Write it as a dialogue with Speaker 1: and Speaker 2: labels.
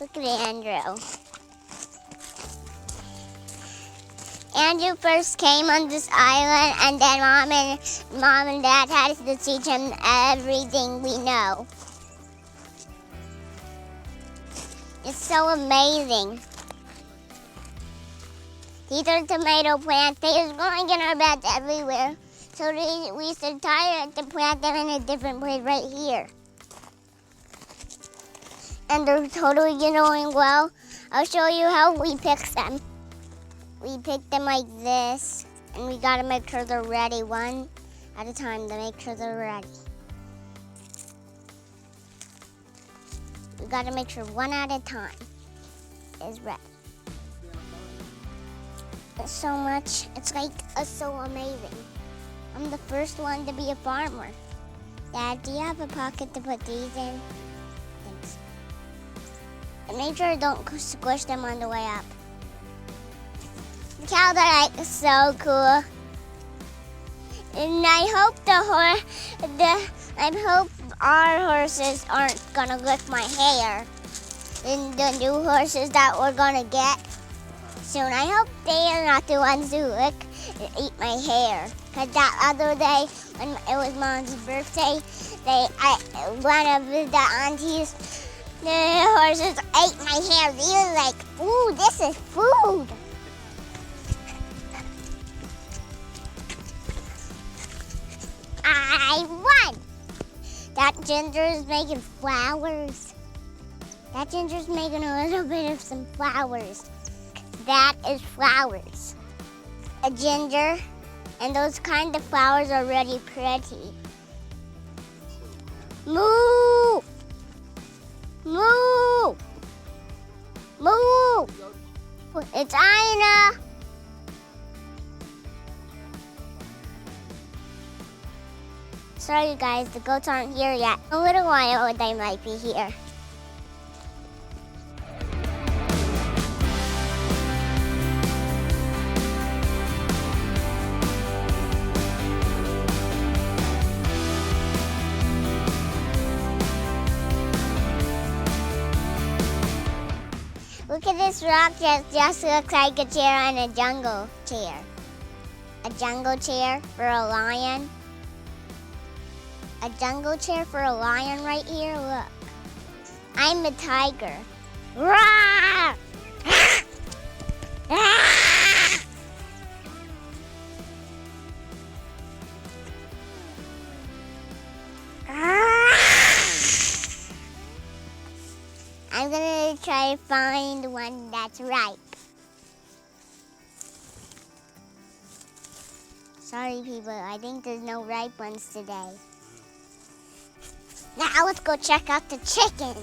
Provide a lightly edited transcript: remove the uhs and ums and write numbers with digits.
Speaker 1: Look at Andrew. Andrew first came on this island, and then Mom and Dad had to teach him everything we know. It's so amazing. These are tomato plants. They're growing in our beds everywhere. So we decided to plant them in a different place right here. And they're totally growing well. I'll show you how we pick them. We pick them like this, and we gotta make sure they're ready one at a time to make sure they're ready. We gotta make sure one at a time is ready. It's so much, it's like so amazing. I'm the first one to be a farmer. Dad, do you have a pocket to put these in? Thanks. And make sure I don't squish them on the way up. Look how they're like so cool. And I hope our horses aren't gonna lick my hair. And the new horses that we're gonna get soon, I hope they are not the ones who lick and eat my hair. Cause that other day when it was Mom's birthday, one of the aunties, the horses ate my hair. They were like, "Ooh, this is food." I won! That ginger is making flowers. That ginger's making a little bit of some flowers. That is flowers. A ginger, and those kind of flowers are really pretty. Moo! Moo! Moo! It's Aina! Sorry guys, the goats aren't here yet. In a little while they might be here. Look at this rock that just looks like a chair and a jungle chair. A jungle chair for a lion. A jungle chair for a lion right here, look. I'm a tiger. Roar! I'm gonna try to find one that's ripe. Sorry people, I think there's no ripe ones today. Now let's go check out the chicken.